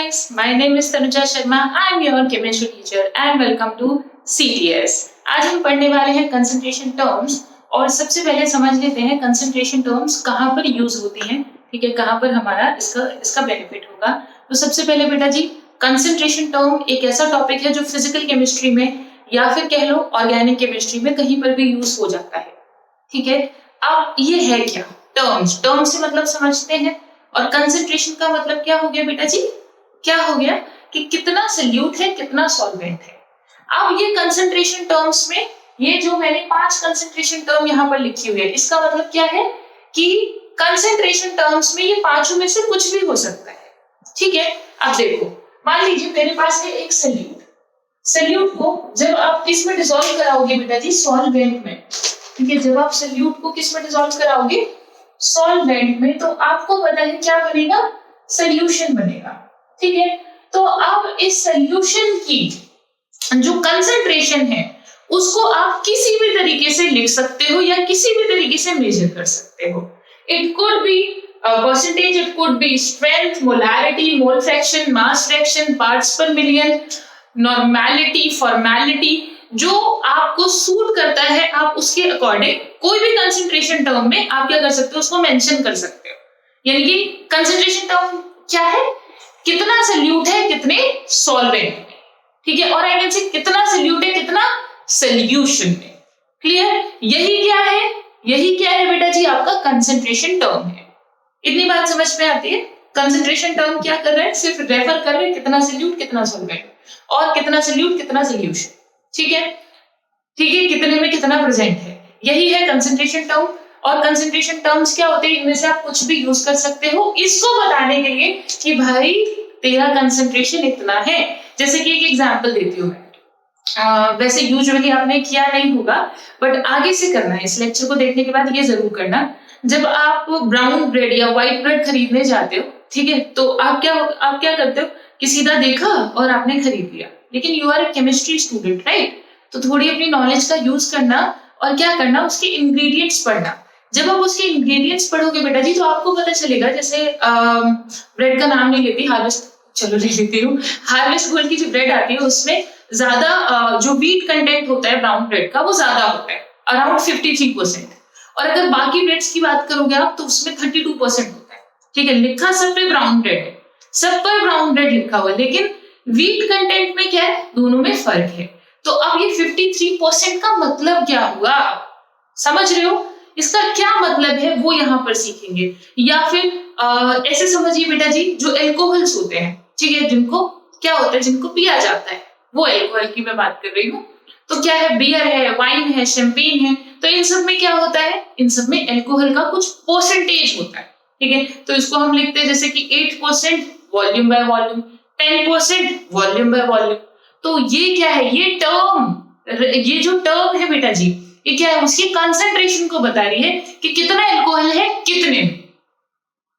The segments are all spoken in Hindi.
guys, my name is Tanuja Sharma. I am your chemistry teacher and welcome to CTS. आज हम पढ़ने वाले हैं कंसंट्रेशन टर्म्स और सबसे पहले समझ लेते हैं कंसंट्रेशन टर्म्स कहाँ पर यूज होती हैं, ठीक है, कहाँ पर हमारा इसका बेनिफिट होगा। तो सबसे पहले बेटा जी, कंसंट्रेशन टर्म एक ऐसा टॉपिक है जो फिजिकल केमिस्ट्री में या फिर कह लो ऑर्गेनिक केमिस्ट्री में कहीं पर भी यूज हो जाता है, ठीक है। अब ये है क्या टर्म्स, टर्म से मतलब समझते हैं। और कंसंट्रेशन का मतलब क्या हो गया बेटा जी, क्या हो गया कि कितना सल्यूट है, कितना सॉल्वेंट है। अब ये कंसंट्रेशन टर्म्स में ये जो मैंने 5 कंसंट्रेशन टर्म यहाँ पर लिखी हुई है, इसका मतलब क्या है कि कंसंट्रेशन टर्म्स में ये पांचों में से कुछ भी हो सकता है, ठीक है। अब देखो, मान लीजिए मेरे पास है एक सल्यूट, सल्यूट को जब आप किस में डिसॉल्व कराओगे बेटा जी, सॉल्वेंट में, ठीक है। जब आप सल्यूट को किस में डिसॉल्व कराओगे, सॉल्वेंट में, तो आपको पता है क्या बनेगा, सॉल्यूशन बनेगा, ठीक है। तो अब इस सॉल्यूशन की जो कंसंट्रेशन है उसको आप किसी भी तरीके से लिख सकते हो या किसी भी तरीके से मेजर कर सकते हो। It could be percentage, it could be strength, molarity, mole fraction, mass fraction, parts पर मिलियन, नॉर्मेलिटी, फॉर्मेलिटी, जो आपको सूट करता है आप उसके अकॉर्डिंग कोई भी कंसंट्रेशन टर्म में आप क्या कर सकते हो, उसको मेंशन कर सकते हो। यानी कि कंसंट्रेशन टर्म क्या है, कितना सल्यूट है कितने सॉल्वेंट में, ठीक है। और आई कैन से कितना सल्यूट है कितना सॉल्यूशन में, क्लियर। यही क्या है बेटा जी, आपका कंसंट्रेशन टर्म है। इतनी बात समझ में आती है। कंसंट्रेशन टर्म क्या कर रहा है, सिर्फ रेफर कर रहे हैं कितना सल्यूट कितना सॉल्वेंट, और कितना सल्यूट कितना सॉल्यूशन, ठीक है, ठीक है, कितने में कितना प्रेजेंट है, यही है कंसंट्रेशन टर्म। और कंसंट्रेशन टर्म्स क्या होते हैं, इनमें से आप कुछ भी यूज कर सकते हो इसको बताने के लिए कि भाई तेरा कंसंट्रेशन इतना है। जैसे कि एक एग्जांपल देती हूँ मैं, वैसे यूजुअली आपने किया नहीं होगा बट आगे से करना है, इस लेक्चर को देखने के बाद ये जरूर करना। जब आप ब्राउन ब्रेड या व्हाइट ब्रेड खरीदने जाते हो, ठीक है, तो आप क्या करते हो कि सीधा देखा और आपने खरीद लिया, लेकिन you are a chemistry student, right. तो थोड़ी अपनी नॉलेज का यूज करना और क्या करना, उसके इंग्रेडिएंट्स पढ़ना। जब आप उसके इंग्रेडिएंट्स पढ़ोगे बेटा जी तो आपको पता चलेगा, जैसे ब्रेड का नाम नहीं लेती, हार्वेस्ट, चलो ले लेती हूँ, हार्वेस्ट गोल्ड की जो ब्रेड आती है उसमें ज्यादा जो व्हीट कंटेंट होता है ब्राउन ब्रेड का वो ज्यादा होता है, अराउंड 53%। और अगर बाकी ब्रेड्स की बात करोगे आप तो उसमें 32% होता है, ठीक है। लिखा सब पे ब्राउन ब्रेड है, सब पर ब्राउन ब्रेड लिखा हुआ है, लेकिन व्हीट कंटेंट में क्या है, दोनों में फर्क है। तो अब ये 53% का मतलब क्या हुआ, समझ रहे हो, इसका क्या मतलब है वो यहाँ पर सीखेंगे। या फिर ऐसे समझिए बेटा जी, जो एल्कोहल्स होते हैं, ठीक है, जिनको क्या होता है, जिनको पिया जाता है, वो एल्कोहल की मैं बात कर रही हूँ। तो क्या है, बियर है, वाइन है, शैंपेन है, तो इन सब में क्या होता है, इन सब में एल्कोहल का कुछ परसेंटेज होता है, ठीक है। तो इसको हम लिखते हैं जैसे कि 8% volume by volume, 10% volume by volume. तो ये क्या है, ये जो टर्म है बेटा जी, ये क्या है, उसकी कंसंट्रेशन को बता रही है कि कितना अल्कोहल है कितने में,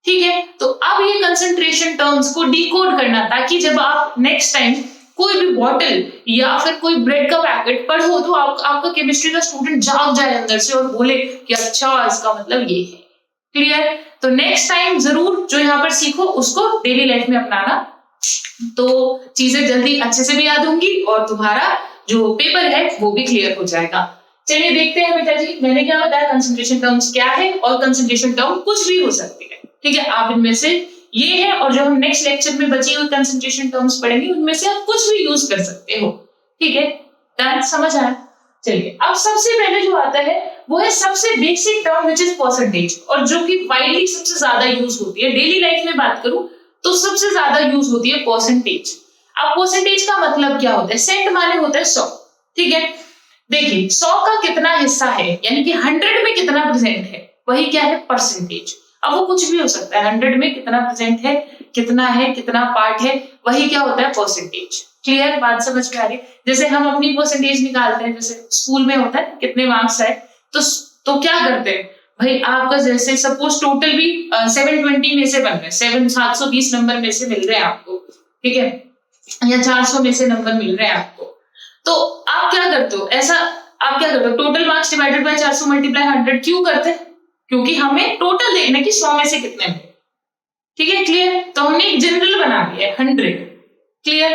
ठीक है। तो अब ये कंसंट्रेशन टर्म्स को डिकोड करना, ताकि जब आप नेक्स्ट टाइम कोई भी बॉटल या फिर कोई ब्रेड का पैकेट पढ़ो तो आपका केमिस्ट्री का स्टूडेंट जाग जाए अंदर से और बोले कि अच्छा इसका मतलब ये है, क्लियर। तो नेक्स्ट टाइम जरूर जो यहाँ पर सीखो उसको डेली लाइफ में अपनाना, तो चीजें जल्दी अच्छे से भी याद होंगी और तुम्हारा जो पेपर है वो भी क्लियर हो जाएगा। चलिए देखते हैं बेटा जी, मैंने क्या बताया, कंसंट्रेशन टर्म्स क्या है, और कंसंट्रेशन टर्म कुछ भी हो सकती है, ठीक है। आप इनमें से ये है, और जो हम नेक्स्ट लेक्चर में बची हुई कंसंट्रेशन टर्म्स पढ़ेंगे उनमें से आप कुछ भी यूज कर सकते हो, ठीक है। डन, समझ आया। चलिए अब सबसे पहले जो आता है वो है सबसे basic term which is percentage, और जो कि वाइडली सबसे ज्यादा यूज होती है। डेली लाइफ में बात करूं तो सबसे ज्यादा यूज होती है परसेंटेज। अब परसेंटेज का मतलब क्या होता है, सेंट माने होता है 100, ठीक है। देखिए 100 का कितना हिस्सा है, यानी कि 100 में कितना प्रेजेंट है, वही क्या है, परसेंटेज। अब वो कुछ भी हो सकता है, 100 में कितना प्रेजेंट है, कितना पार्ट है, वही क्या होता है, परसेंटेज। क्लियर, बात समझ में आ रही है। जैसे हम अपनी परसेंटेज निकालते हैं, जैसे स्कूल में होता है कितने मार्क्स आए, तो क्या करते हैं भाई, आपका जैसे सपोज टोटल भी 720 में से बन रहे हैं, 720 नंबर में से मिल रहे हैं आपको, ठीक है, या 400 में से नंबर मिल रहे हैं आपको, तो आप क्या करते हो, total marks divided by 400 multiply 100 क्यों करते हैं, क्योंकि हमें टोटल देखना है कि 100 में से कितने मिले, ठीक है, क्लियर। तो हमने एक जनरल बना दिया है 100, क्लियर।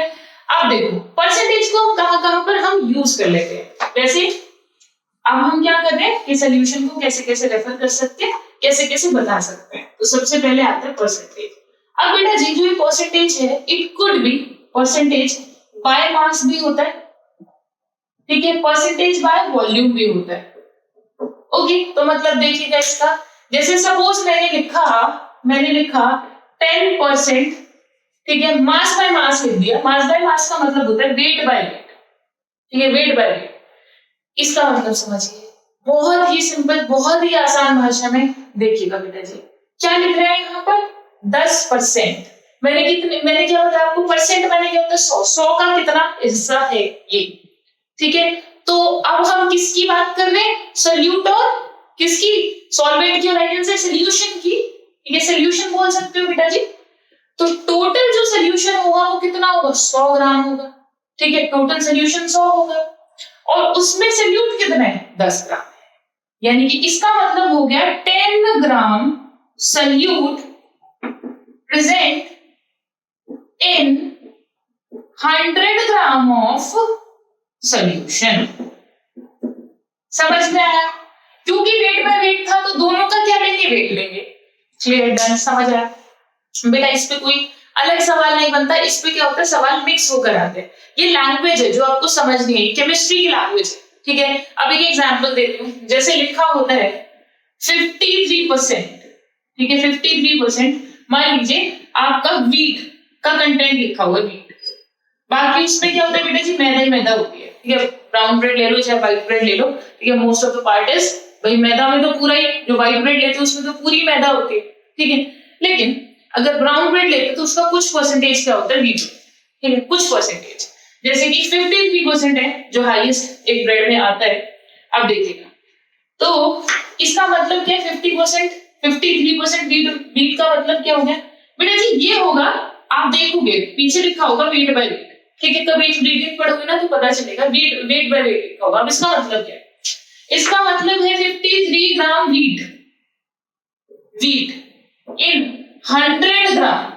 अब देखो परसेंटेज को कहां कहां पर हम यूज कर लेते हैं। वैसे अब हम क्या कर रहे हैं कि सोल्यूशन को कैसे कैसे रेफर कर सकते हैं, कैसे कैसे बता सकते हैं। तो सबसे पहले आता है परसेंटेज। अब बेटा जी जो ये परसेंटेज है it could be percentage by mass भी होता है, ठीक है, परसेंटेज बाय वॉल्यूम भी होता है। ओके, तो मतलब देखिएगा इसका, जैसे सपोज मैंने लिखा 10%, ठीक है, मास बाय मास लिख दिया। मास बाय मास का मतलब होता है वेट बाय वेट, ठीक है, वेट बाय वेट। इसका मतलब समझिए, बहुत ही सिंपल, बहुत ही आसान भाषा में देखिएगा बेटा जी, क्या लिख रहे हैं यहाँ पर 10%। मैंने क्या बताया आपको, परसेंट मैंने क्या होता है 100 का कितना हिस्सा है ये, ठीक है। तो अब हम किसकी बात कर रहे हैं, सोल्यूट और किसकी, सॉल्वेंट की और राइट आंसर सोल्यूशन की, ठीक है, सोल्यूशन बोल सकते हो बेटा जी। तो टोटल जो सोल्यूशन होगा वो कितना होगा, 100 ग्राम होगा, ठीक है, टोटल सोल्यूशन 100 होगा और उसमें सोल्यूट कितना है 10 ग्राम है, यानी कि इसका मतलब हो गया 10 gram solute present in 100 gram of solution. समझ में आया, क्योंकि वेट बाय वेट था तो दोनों का क्या लेंगे, वेट लेंगे। क्लियर, डन, समझ आया बेटा। इस पे कोई अलग सवाल नहीं बनता, इस पे क्या होता है सवाल मिक्स होकर आते हैं। ये लैंग्वेज है जो आपको समझ नहीं आई, केमिस्ट्री की लैंग्वेज है, ठीक है। अब एक एग्जांपल देती हूँ, जैसे लिखा होता है 53%, ठीक है, 53%। मान लीजिए आपका वीट का कंटेंट लिखा हुआ है, वीट, बाकी उसमें क्या होता है बेटा जी, मैदा ही मैदा होती है, ठीक है। ब्राउन ब्रेड ले लो चाहे व्हाइट ब्रेड ले लो, ठीक है, most of the part is भाई मैदा में तो पूरा ही, जो व्हाइट ब्रेड लेते हैं उसमें तो पूरी मैदा होती है, ठीक है। लेकिन अगर ब्राउन ब्रेड लेते तो उसका कुछ परसेंटेज क्या होता है, वीट, ठीक है, कुछ परसेंटेज, जैसे कि 53% है जो हाईएस्ट एक ब्रेड में आता है। अब देखिएगा, तो इसका मतलब क्या है, 50%, 53% वीट का मतलब क्या हो गया बेटा जी, ये होगा, आप देखोगे पीछे लिखा होगा वेट बाय वेट, ठीक है, कभी इंग्रेडिएंट पढ़ोगे ना तो पता चलेगा वेट बाय वेट लिखा होगा। अब इसका मतलब क्या है, इसका मतलब है 53 ग्राम वीट इन 100 ग्राम,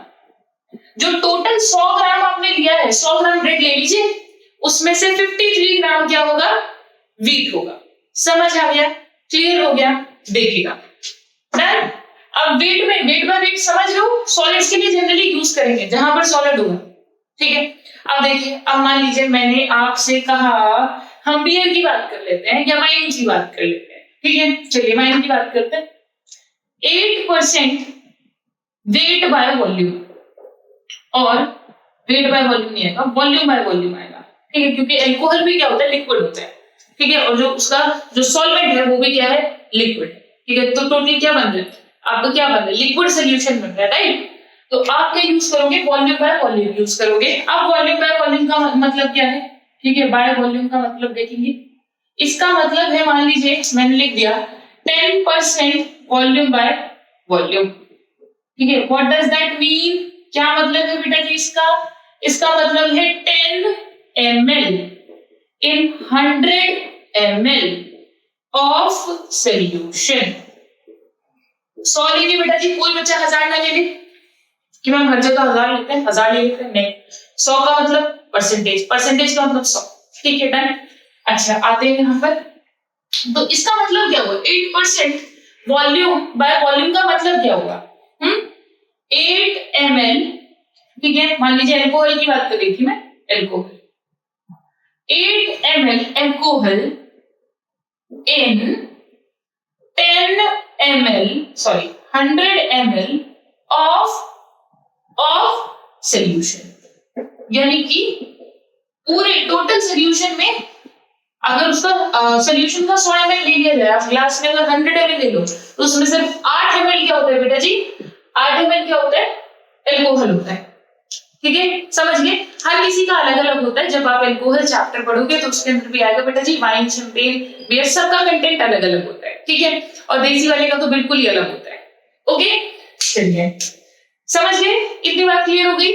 जो टोटल 100 ग्राम आपने लिया है, 100 ग्राम ब्रेड ले लीजिए, उसमें से 53 ग्राम क्या होगा, वीट होगा। समझ आ गया, क्लियर हो गया, देखिएगा डन। अब वेट में वेट बाय वेट समझ लो, सॉलिड्स के लिए जनरली यूज करेंगे जहां पर सॉलिड होगा, ठीक है। अब देखिए, अब मान लीजिए मैंने आपसे कहा हम बियर की बात कर लेते हैं या वाइन की बात कर लेते हैं, ठीक है, चलिए वाइन की बात करते हैं। 8% वेट बाय वॉल्यूम, और वेट बाय वॉल्यूम नहीं आएगा, वॉल्यूम बाय वॉल्यूम आएगा, ठीक है, क्योंकि अल्कोहल भी क्या होता है, लिक्विड होता है, ठीक है, और जो उसका जो सॉल्वेंट है वो भी क्या है, लिक्विड, ठीक है। तो टोटल क्या बन रहा है आपका, क्या बन रहा है, लिक्विड सोल्यूशन बन रहा है, राइट। तो आप क्या यूज करोगे, वॉल्यूम बाय वॉल्यूम यूज करोगे। अब वॉल्यूम बाय वॉल्यूम का मतलब क्या है, ठीक है, बाय वॉल्यूम का मतलब देखेंगे, इसका मतलब है, मान लीजिए मैंने लिख दिया 10% वॉल्यूम बाय वॉल्यूम, ठीक है। व्हाट डज दैट मीन, क्या मतलब है बेटा जी इसका, इसका मतलब है 10 ml in 100 ml of solution. 100 लेंगे बेटा जी, कोई बच्चा 1000 ना ले ले कि मैम हर जगह 1000 लेते हैं, 1000 ले लेते हैं, नहीं, 100 का मतलब परसेंटेज, परसेंटेज का मतलब 100, ठीक है, डन। अच्छा आते हैं यहाँ पर, तो इसका मतलब क्या हुआ, 8% वॉल्यूम बाय वॉल्यूम का मतलब क्या हुआ, 8 ml, ठीक है, मान लीजिए अल्कोहल की बात कर रही थी मैं, alcohol 8 ml alcohol in 10 ml, sorry 100 ml of solution, यानी कि पूरे टोटल सोल्यूशन में अगर उसका सोल्यूशन का 100 ml ले लिया जाए, आप ग्लास में अगर 100 ml ले लो तो उसमें सिर्फ 8 ml क्या होता है बेटा जी, 8 ml क्या होता है, अल्कोहल होता है, ठीक है, समझ गए। हर किसी का अलग अलग होता है, जब आप अल्कोहल चैप्टर पढ़ोगे तो उसके अंदर भी आएगा बेटा जी, वाइन, शैंपेन, बियर, सबका कंटेंट अलग अलग होता है, ठीक है, और देसी वाले का तो बिल्कुल ही अलग होता है। ओके, चलिए समझ गए, इतनी बात क्लियर हो गई।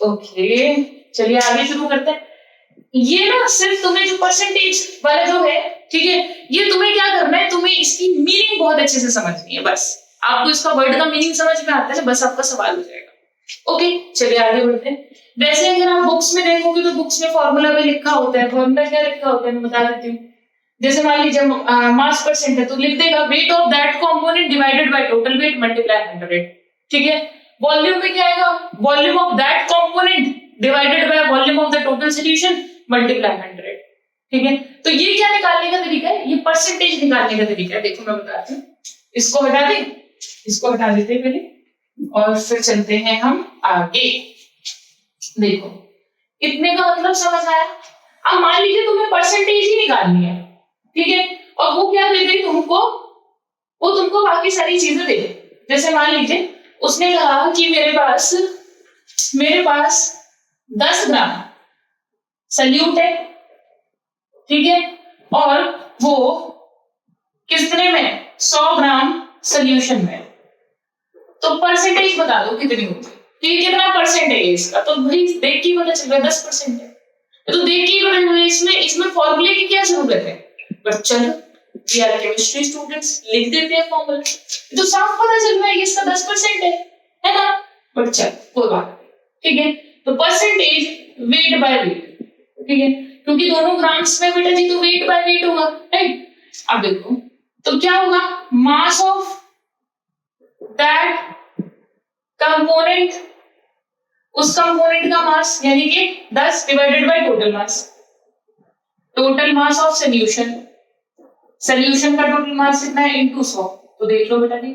ओके चलिए आगे शुरू करते हैं। ये ना सिर्फ तुम्हें जो परसेंटेज वाला जो है, ठीक है, ये तुम्हें क्या करना है, तुम्हें इसकी मीनिंग बहुत अच्छे से समझनी है, बस आपको इसका वर्ड का मीनिंग समझ में आता है, बस आपका सवाल हो जाएगा। ओके, चलिए आगे बढ़ते हैं। वैसे अगर आप बुक्स में देखोगे तो बुक्स में फॉर्मूला भी लिखा होता है। फॉर्मूला क्या लिखा होता है मैं बता देती हूँ। जैसे मान लीजिए मास परसेंट है तो लिख देगा weight of that component divided by total weight multiply 100। ठीक है। वॉल्यूम में क्या आएगा, volume of that component divided by volume of the total solution multiply 100। ठीक है। तो ये क्या निकालने का तरीका है, ये परसेंटेज निकालने का तरीका है। देखो मैं बताती हूँ, इसको हटा दें, इसको हटा देते हैं पहले और फिर चलते हैं हम आगे। देखो इतने का मतलब समझ आया। अब मान लीजिए तुम्हें परसेंटेज ही निकालनी है, ठीक है, और वो क्या दे दे तुमको, वो तुमको बाकी सारी चीजें दे दे। जैसे मान लीजिए उसने कहा कि मेरे पास 10 ग्राम सल्यूट है, ठीक है, और वो कितने में 100 ग्राम सोल्यूशन में। तो परसेंटेज बता दो कितनी होगी, ये कितना परसेंट है इसका। तो भाई देख के पता चल रहा है 10% है, तो देख के पता चल रहा है इसमें फॉर्मूले की क्या जरूरत है। बट चलो वी आर केमिस्ट्री स्टूडेंट्स, लिख देते हैं फॉर्मूला, तो साफ पता चल रहा है कि इसका 10% है ना। बट चल कोई बात नहीं, ठीक है। तो परसेंटेज वेट बाय वेट, ठीक है, क्योंकि दोनों ग्राम्स में बेटा जी तो वेट बाय वेट होगा, राइट। अब देखो तो क्या होगा, मास ऑफ दैट कंपोनेंट, उस कंपोनेंट का मास यानी कि 10 divided by total mass, total mass of solution, solution का टोटल मास कितना है इनटू 100। तो देख लो बेटा जी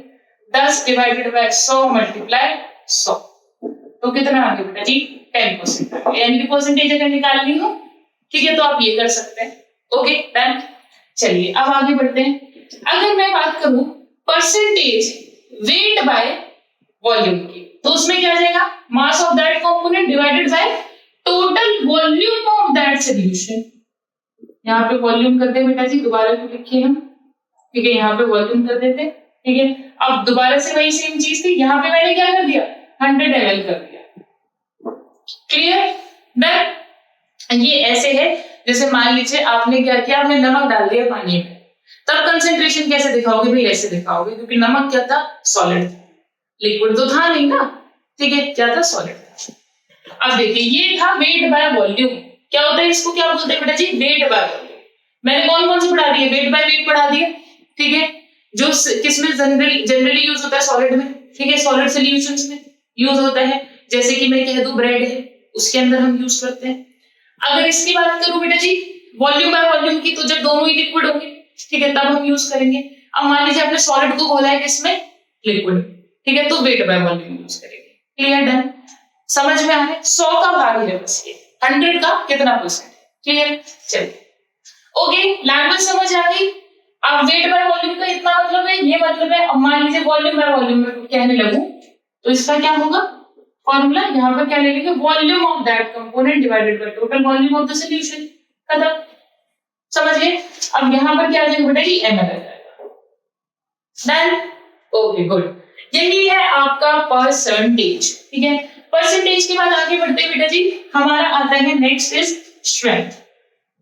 10 डिवाइडेड बाय 100 मल्टीप्लाई 100, तो कितना आ गया बेटा जी 10%। यानी कि परसेंटेज अगर निकालनी हो, ठीक है, तो आप ये कर सकते हैं। Okay done. चलिए अब आगे बढ़ते हैं। अगर मैं बात करूं परसेंटेज वेट बाय वॉल्यूम की, तो उसमें क्या आ जाएगा, मास of that component divided by total volume of that solution. यहाँ पे वॉल्यूम कर दे बेटा जी, दोबारा भी लिखिए हम, ठीक है, यहाँ पे वॉल्यूम कर देते, ठीक है। अब दोबारा से वही सेम चीज थी, यहाँ पे मैंने क्या कर दिया 100 ml कर दिया। Clear done. ये ऐसे है जैसे मान लीजिए आपने क्या किया, आपने नमक डाल दिया पानी में, तब कंसेंट्रेशन कैसे दिखाओगे भाई, ऐसे दिखाओगे, क्योंकि नमक क्या था, सॉलिड था, लिक्विड तो था नहीं ना, ठीक है, क्या था, सॉलिड था। अब देखिए ये था वेट बाय वॉल्यूम। क्या होता है इसको, क्या बोलते हैं बेटा जी, वेट बाय वॉल्यूम। मैंने कौन कौन से पढ़ा दिए, वेट बाय वेट पढ़ा दिए, ठीक है, जो किसमें जनरली यूज होता है, सॉलिड में, ठीक है, सॉलिड सॉल्यूशंस में यूज होता है। जैसे कि मैं कह दूं ब्रेड है, उसके अंदर हम यूज करते हैं। अगर इसकी बात करूं बेटा जी वॉल्यूम बाय वॉल्यूम की, तो जब दोनों ही लिक्विड होंगे, ठीक है, तब हम यूज करेंगे। अब मान लीजिए आपने सॉलिड को घोला है किसमें, लिक्विड, ठीक है, तो वेट बाय वॉल्यूम यूज करेंगे। क्लियर डन, समझ में आ रहा है। 100 का भाग है बस ये, 100 का कितना परसेंट है। क्लियर, चलिए ओके, लैंग्वेज समझ आ गई। अब वेट बाय वॉल्यूम का इतना मतलब है, ये मतलब है। अब मान लीजिए वॉल्यूम बाय वॉल्यूम में कहने लगूं तो इसका क्या होगा फॉर्मूला, यहाँ पर क्या ले लेंगे, volume of that component divided by total volume of the solution. खत्म, समझ गए। अब यहाँ पर क्या आ जाएगा बेटा जी, ml आ जाएगा। Done, okay good. यही है आपका परसेंटेज, ठीक है। परसेंटेज के बाद आगे बढ़ते हैं बेटा जी, हमारा आता है नेक्स्ट इज स्ट्रेंथ।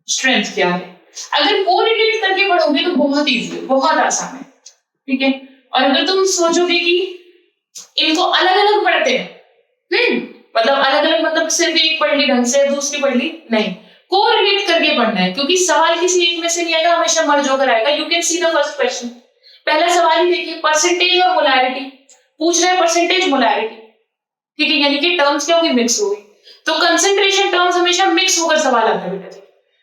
स्ट्रेंथ क्या है, अगर कोरिलेट करके पढ़ोगे तो बहुत इजी है, बहुत आसान है, ठीक है। और अगर तुम सोचोगे कि इनको अलग अलग पढ़ते हैं, मतलब अलग अलग मतलब सिर्फ एक पढ़ ली ढंग से दूसरी पढ़ ली, नहीं, कोरिलेट करके पढ़ना है, क्योंकि सवाल किसी एक में से नहीं आएगा, हमेशा मर्ज होकर आएगा। You can see the first question, पहला सवाल ही देखिए, परसेंटेज और मोलैरिटी पूछ रहे हैं, परसेंटेज मोलैरिटी, ठीक है, यानी कि टर्म्स क्या होगी, मिक्स होगी। तो कंसंट्रेशन टर्म्स हमेशा मिक्स होकर सवाल आता है बेटा जी।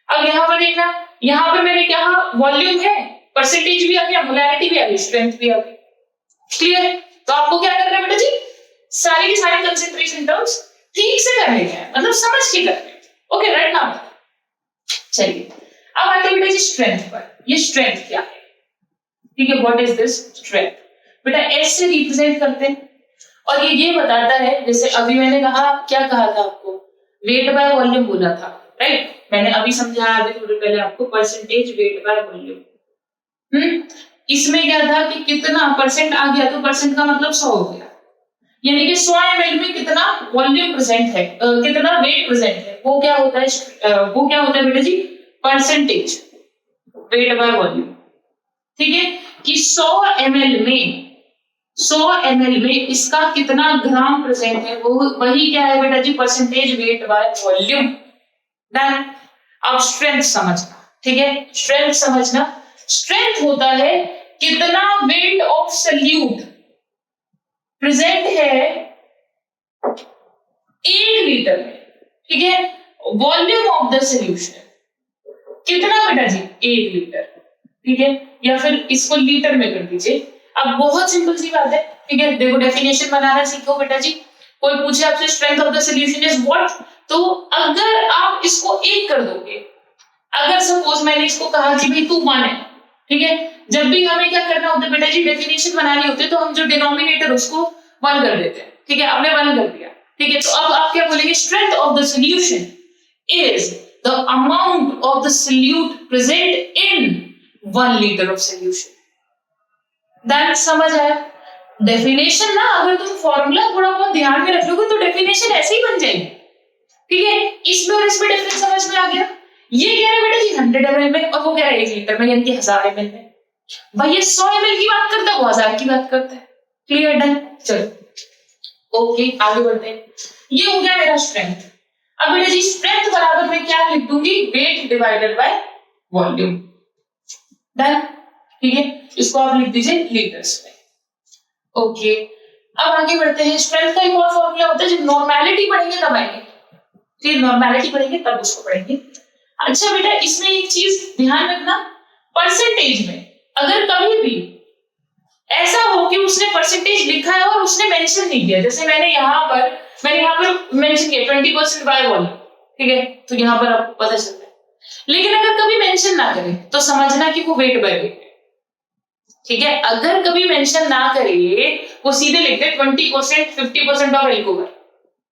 अब यहाँ पर देखना, यहाँ पे मैंने क्या वॉल्यूम है, परसेंटेज भी आ गया, मोलैरिटी भी आ गई, स्ट्रेंथ भी आ गई। क्लियर, तो आपको क्या करना है बेटा जी, सारे के सारे कंसंट्रेशन टर्म्स ठीक से करने हैं, मतलब समझ के करने हैं। ओके राइट नाउ चलिए अब आते हैं बेटा जी स्ट्रेंथ पर। ये स्ट्रेंथ क्या है, ठीक है, व्हाट इज दिस स्ट्रेंथ, बेटा एस से रिप्रेजेंट करते हैं। और ये बताता है, जैसे अभी मैंने कहा, क्या कहा था आपको, वेट बाय वॉल्यूम बोला था, राइट। मैंने अभी समझाया अभी थोड़ी पहले आपको, परसेंटेज वेट बाय वॉल्यूम। इसमें क्या था कि कितना परसेंट आ गया, तो परसेंट का मतलब 100 हो गया, यानी कि 100 ml में कितना वॉल्यूम प्रेजेंट है, कितना वेट प्रेजेंट है, वो क्या होता है, वो क्या होता है बेटा जी, परसेंटेज वेट बाय वॉल्यूम, ठीक है, कि 100 ml में 100 ml में इसका कितना ग्राम प्रेजेंट है, वो वही क्या है बेटा जी, percentage weight by volume. Done. अब स्ट्रेंथ समझना, ठीक है, स्ट्रेंथ समझना। स्ट्रेंथ होता है कितना वेट ऑफ सल्यूट प्रेजेंट है 1 लीटर में, ठीक है, वॉल्यूम ऑफ द सोल्यूशन कितना बेटा जी, 1 लीटर, ठीक है, या फिर इसको लीटर में कर दीजिए। अब बहुत सिंपल सी बात है, ठीक है, देखो डेफिनेशन बनाना सीखो बेटा जी। कोई पूछे आपसे strength of the solution is what, तो अगर आप इसको 1 कर दोगे, अगर सपोज मैंने इसको कहा कि भाई तू 1 है, ठीक है, जब भी हमें क्या करना होता है बेटा जी, डेफिनेशन बनानी होती है, तो हम जो डिनोमिनेटर उसको 1 कर देते हैं, ठीक है, आपने 1 कर दिया, ठीक है, तो अब आप क्या बोलेंगे, strength of the solution is the amount of the solute present in 1 liter of solution। That समझ आया। डेफिनेशन ना, अगर तुम फॉर्मूला थोड़ा बहुत ध्यान में रख लोगे तो डेफिनेशन ऐसे ही बन जाएगी, ठीक है। इसमें और इसमें डिफरेंस समझ में आ गया। ये कह रहे बेटा जी 100 ml में, और वो कह रहा है 1 लीटर में, यानी कि 1000 ml में। भाई ये 100 ml की बात करता है, वो 1000 की बात करता है। क्लियर, डन, चलो ओके आगे बढ़ते हैं। ये हो गया मेरा स्ट्रेंथ। अब बेटा जी स्ट्रेंथ बराबर में क्या लिख दूंगी, weight divided by volume. Done, ठीक है, इसको आप लिख दीजिए लीटर्स में। ओके, अब आगे बढ़ते हैं। स्ट्रेंथ का एक और फॉर्मूला होता है, जब नॉर्मेलिटी पढ़ेंगे तब आएंगे, फिर नॉर्मेलिटी पढ़ेंगे तब उसको पढ़ेंगे। अच्छा बेटा इसमें एक चीज ध्यान रखना, परसेंटेज में अगर कभी भी ऐसा हो कि उसने परसेंटेज लिखा है और उसने मेंशन नहीं किया, जैसे मैंने यहाँ पर मेंशन किया 20% बाय वॉल्यूम, ठीक है, तो यहाँ पर आपको पता चलता है। लेकिन अगर कभी मेंशन ना करे तो समझना कि वो वेट बाय वेट है, ठीक है। अगर कभी मेंशन ना करे, वो सीधे लिख दे 20% 50% ऑफ एल्कोहल,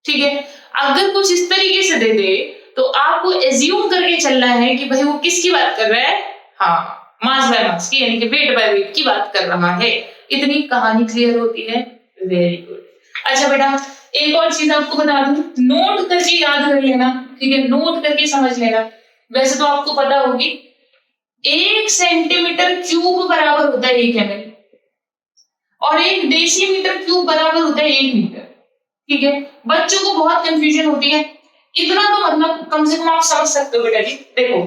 ठीक है। अगर कुछ इस तरीके से दे दे तो आपको एज्यूम करके चलना है कि भाई वो किसकी बात कर रहा है, हाँ, मास बाय मास की, यानी कि वेट बाय वेट की बात कर रहा है। इतनी कहानी क्लियर होती है, वेरी गुड। अच्छा बेटा एक और चीज आपको बता दूं, नोट करके याद कर लेना, ठीक है, नोट करके समझ लेना। वैसे तो आपको पता होगी 1 सेंटीमीटर क्यूब बराबर होता है 1 ml, और 1 डेसीमीटर क्यूब बराबर होता है 1 लीटर, ठीक है। बच्चों को बहुत कंफ्यूजन होती है, इतना तो मतलब कम से कम आप समझ सकते हो बेटा जी। देखो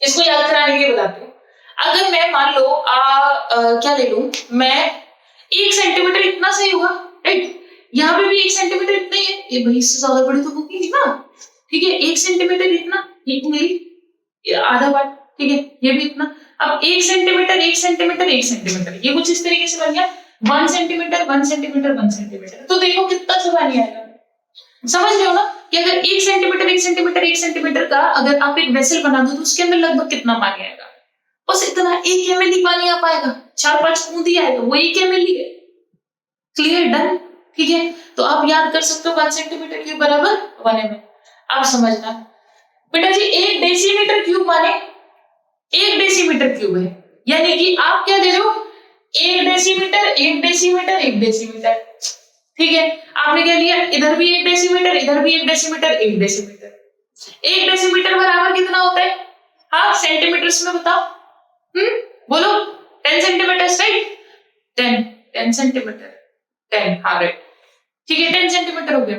इसको याद कराने के लिए बताती हूँ। अगर मैं मान लो क्या ले लूं मैं, 1 सेंटीमीटर इतना सही होगा, राइट, यहाँ पे भी 1 सेंटीमीटर इतना ही है, ये भाई इससे ज्यादा बड़ी तो होगी ना, ठीक है। 1 सेंटीमीटर इतना, ये मेरी आधा पार्ट, ठीक है, ये भी इतना। अब 1 सेंटीमीटर 1 सेंटीमीटर 1 सेंटीमीटर, ये कुछ इस तरीके से बन गया 1 सेंटीमीटर 1 सेंटीमीटर 1 सेंटीमीटर। तो देखो कितना सा पानी आएगा, समझ रहे हो ना, कि अगर 1 सेंटीमीटर 1 सेंटीमीटर 1 सेंटीमीटर का अगर आप एक वेसल बना दो तो उसके अंदर लगभग कितना पानी आएगा, बस इतना 1 ml ही पानी आ पाएगा, 4-5 बूंद ही आएगा, वो 1 ml ही है। क्लियर, डन, ठीक है। तो आप याद कर सकते हो 1 सेंटीमीटर क्यूब बराबर 1 ml। आप समझना बेटा जी 1 डेसीमीटर क्यूब माने 1 डेसीमीटर क्यूब है, यानी कि आप क्या दे रहे हो, 1 डेसीमीटर 1 डेसीमीटर 1 डेसीमीटर, ठीक है। आपने क्या लिया, इधर भी 1 डेसीमीटर इधर भी 1 डेसीमीटर 1 डेसीमीटर। 1 डेसीमीटर बराबर कितना होता है, हाँ सेंटीमीटर्स में बताओ, बोलो 10 सेंटीमीटर, राइट, 10 सेंटीमीटर 10, हाँ राइट, ठीक है, 10 सेंटीमीटर हो गया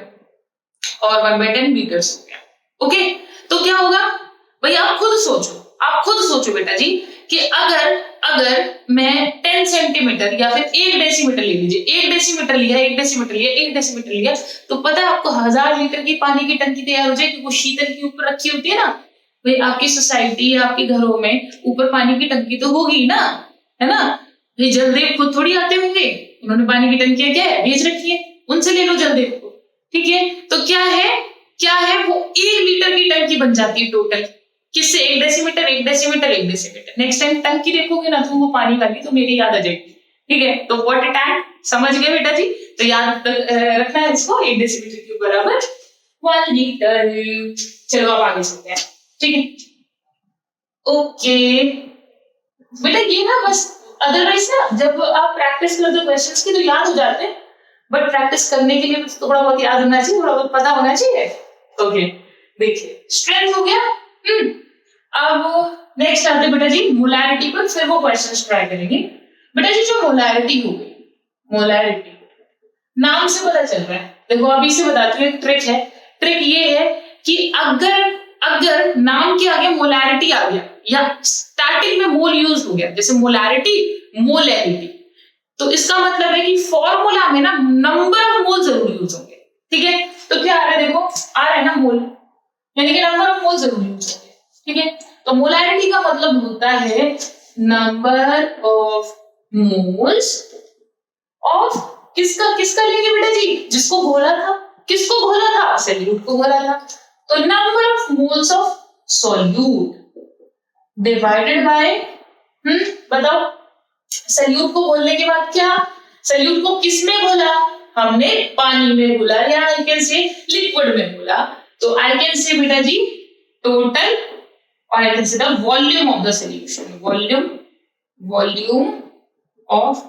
और 1/10 मीटर्स हो गया। ओके, तो क्या होगा भाई, आप खुद सोचो बेटा जी कि अगर मैं 10 सेंटीमीटर या फिर 1 डेसीमीटर ले लीजिए, 1 डेसीमीटर लिया 1 डेसीमीटर लिया 1 डेसीमीटर लिया, तो पता है आपको 1000 लीटर की पानी की टंकी तैयार हो जाएगी। वो शीतल के ऊपर रखी होती है ना, भाई आपकी सोसाइटी आपके घरों में ऊपर पानी की टंकी तो होगी ना, है ना, भाई जलदेव खुद थोड़ी आते होंगे, उन्होंने पानी की टंकियां क्या है बेच रखी है, उनसे ले लो जलदेव को, ठीक है। तो क्या है वो 1 लीटर की टंकी बन जाती है टोटल, किससे, 1 decimetre 1 decimetre 1 decimetre. Next time टंकी देखोगे ना तो वो पानी वाली तो मेरी याद आ जाएगी, ठीक है। तो वाटर टैंक समझ गए बेटा जी, तो याद रखना है इसको, 1 डेसीमीटर क्यूब बराबर 1 लीटर। चलो अब आगे चलते हैं, ठीक है। ओके बेटा ये ना बस, अदरवाइज ना जब आप प्रैक्टिस करते हो क्वेश्चंस की तो याद हो जाते हैं, बट प्रैक्टिस करने के लिए थोड़ा बहुत याद होना चाहिए, थोड़ा बहुत पता होना चाहिए। ओके देखिए स्ट्रेंथ हो गया, अब नेक्स्ट आते बेटा जी मोलैरिटी पर, फिर वो क्वेश्चंस ट्राई करेंगे। बेटा जी जो मोलैरिटी हो गई, मोलैरिटी नाम से पता चल रहा है। देखो अभी से बताती हूँ, एक ट्रिक है। ट्रिक ये है कि अगर नाम के आगे मोलैरिटी आ गया या स्टार्टिंग में मोल यूज हो गया, जैसे मोलैरिटी मोलैरिटी, तो इसका मतलब है कि फॉर्मूला में ना नंबर ऑफ मोल जरूर यूज होंगे। ठीक है, तो क्या आ रहा है, देखो आ रहा है ना मोल, यानी कि नंबर ऑफ मोल जरूर यूज होंगे। ठीक है, तो मोलैरिटी का मतलब होता है नंबर ऑफ मोल्स ऑफ किसका लेंगे बेटा जी, जिसको घोला था। किसको घोला था, सॉल्यूट को घोला था। तो number of moles of solute divided by बताओ, सॉल्यूट को घोलने के बाद क्या, सॉल्यूट को किस में घोला, हमने पानी में घोला या आई कैन से लिक्विड में घोला। तो आई कैन से बेटा जी टोटल, और I can say the volume of the solution, volume of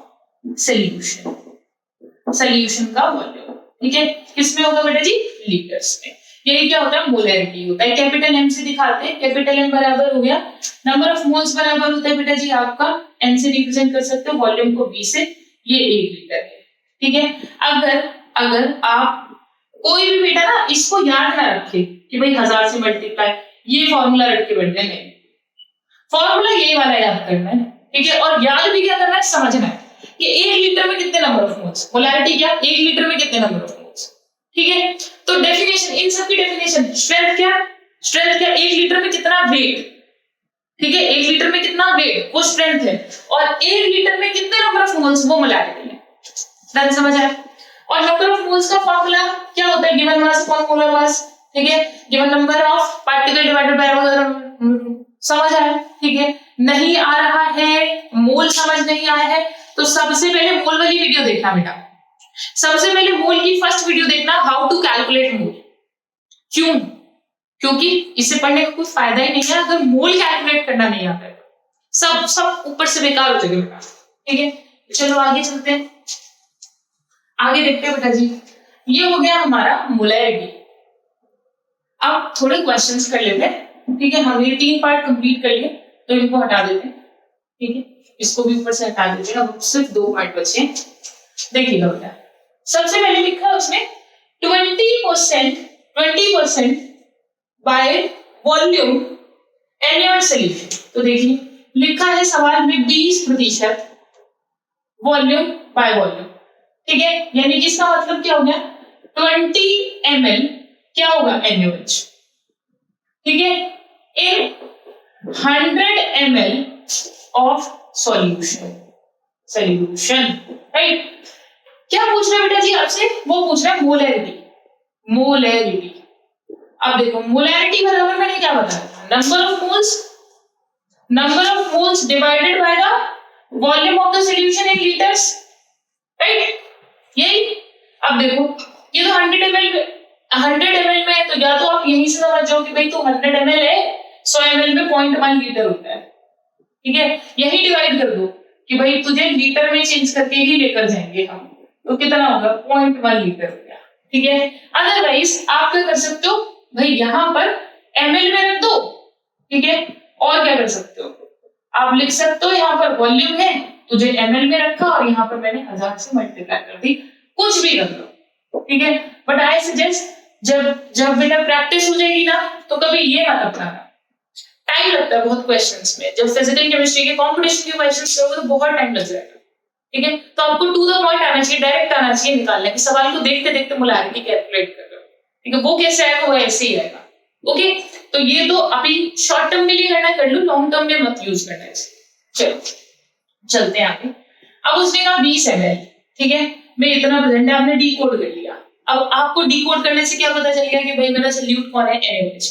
solution का वॉल्यूम। ठीक है, किसमें होगा बेटा जी, लीटर्स में। यही क्या होता है, मोलैरिटी होता है। कैपिटल एम से दिखाते हैं, कैपिटल एम बराबर हो गया नंबर ऑफ मोल्स बराबर होता है बेटा जी आपका एन से रिप्रेजेंट कर सकते हो वॉल्यूम को बी से, ये 1 लीटर है। ठीक है, अगर आप कोई भी बेटा ना इसको याद ना रखे कि भाई 1000 से मल्टीप्लाई, ये फॉर्मूला रख के बैठ जाए, फॉर्मूला यही वाला याद करना है। ठीक है, और याद भी क्या करना है, समझना है कि 1 लीटर में कितने नंबर ऑफ मोल्स, मोलैरिटी क्या 1 लीटर में कितने नंबर ऑफ मोल्स। ठीक है, तो डेफिनेशन, इन सब की डेफिनेशन, स्ट्रेंथ क्या 1 लीटर में कितना वेट। ठीक है, 1 लीटर में कितना वेट वो स्ट्रेंथ है, और 1 लीटर में कितने नंबर ऑफ मोल्स वो मोलैरिटी है। डन, समझ आया। और नंबर ऑफ मोल्स का फॉर्मूला क्या होता है, गिवन मास अपॉन मोलर मास। ठीक है, given number of particle divided by, समझ आया। ठीक है, नहीं आ रहा है मोल, समझ नहीं आया है, तो सबसे पहले मोल वाली वीडियो देखना बेटा, सबसे पहले मोल की फर्स्ट वीडियो देखना, हाउ टू कैलकुलेट मोल। क्यों, क्योंकि इसे पढ़ने का कोई फायदा ही नहीं है अगर मोल कैलकुलेट करना नहीं आता है, सब ऊपर से बेकार हो जाएगा बेटा। ठीक है, चलो आगे चलते हैं, आगे देखते हैं बेटा जी। ये हो गया हमारा मोलैरिटी। अब थोड़े क्वेश्चंस कर लेते हैं। ठीक है, हम ये 3 पार्ट कंप्लीट कर लिए, तो इनको हटा देते हैं। ठीक है, इसको भी ऊपर से हटा देते हैं, अब सिर्फ 2 पार्ट बचे। देखिएगा बेटा, सबसे पहले लिखा है उसमें 20% by volume in your solution. तो देखिए लिखा है सवाल में 20% वॉल्यूम बाय वॉल्यूम। ठीक है, यानी कि इसका मतलब क्या हो गया, 20 ml क्या होगा, NaOH। ठीक है, इन 100 ml ऑफ सॉल्यूशन, राइट। क्या पूछ रहे हैं बेटा जी आपसे, वो पूछ रहा है मोलैरिटी। अब देखो मोलैरिटी बराबर मैंने क्या बताया, number of moles divided by the volume of the solution in litres, right. यही, अब देखो ये तो 100 ml में है, तो या तो आप यहीं से समझ जाओ कि भाई तो 100 ml है, 100 ml में 0.1 लीटर होता है। ठीक है, यही डिवाइड कर दो कि भाई तुझे लीटर में चेंज करके ही लेकर जाएंगे हम, तो कितना होगा 0.1 लीटर हो गया। ठीक है, अदरवाइज आप क्या कर सकते हो, भाई यहां पर ml में रख दो। ठीक है, और क्या कर सकते हो, आप लिख सकते हो यहाँ पर वॉल्यूम है, तुझे ml में रखा और यहाँ पर मैंने 1000 से मल्टीप्लाई कर दी, कुछ भी कर लो। ठीक है, बट आई सजेस्ट जब बेटा प्रैक्टिस हो जाएगी ना, तो कभी ये मत अपनाना, टाइम लगता है बहुत क्वेश्चंस में। जब फिजिकल केमिस्ट्री के कंपटीशन के क्वेश्चंस करोगे तो बहुत टाइम लग जाएगा। ठीक है, तो आपको टू द पॉइंट आना चाहिए, डायरेक्ट आना चाहिए निकालने की, सवाल को देखते देखते मोलैरिटी कैलकुलेट कर रहे हो। ठीक है, वो कैसे आएगा वो ऐसे ही आएगा। ओके, तो ये तो अभी शॉर्ट टर्म के लिए करना कर लो, लॉन्ग टर्म में मत यूज करना है। चलो चलते हैं आगे। अब उसने कहा 20 ml, ठीक है, मैं इतना प्रेजेंट है, आपने डीकोड कर लिया। अब आपको डीकोड करने से क्या पता चल गया कि भाई मेरा सॉल्यूट कौन है, NaOH।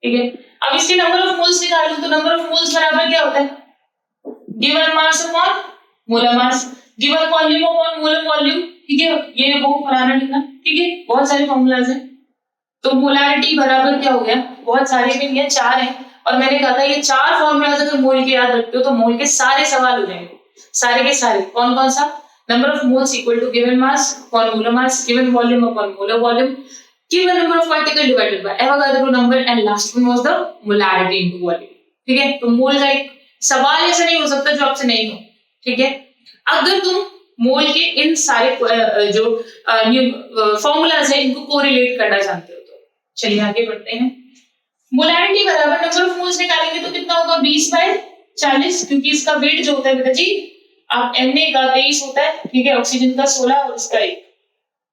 ठीक है, अब इसके नंबर ऑफ मोल्स निकाल लो, तो नंबर ऑफ मोल्स बराबर क्या होता है, given mass upon molar mass, given volume upon molar volume. ठीक है, ये वो फलाना लिखना। ठीक है, बहुत सारे फॉर्मूलाज हैं। तो मोलैरिटी बराबर क्या हो गया, बहुत सारे भी नहीं है, 4 हैं, और मैंने कहा था ये 4 फॉर्मूलाज अगर मोल के याद रखते हो तो मोल के सारे सवाल हो जाएंगे, सारे के सारे। कौन कौन सा, number of moles equal to given mass upon molar mass, given volume upon molar volume, given number of particle divided by Avogadro number, and last one was the molarity into volume। ठीक है, तो मोल का एक सवाल ऐसा नहीं हो सकता जो आपसे नहीं हो। ठीक है, अगर तुम मोल के इन सारे जो फॉर्मूलाज है इनको कोरिलेट करना जानते हो तो चलिए आगे बढ़ते हैं। मोलैरिटी बराबर नंबर ऑफ मोल्स निकालेंगे तो कितना होगा 20/40, क्योंकि इसका वेट जो होता है बेटा जी आप Na का 23 होता है, ठीक है, ऑक्सीजन का 16 और इसका 1,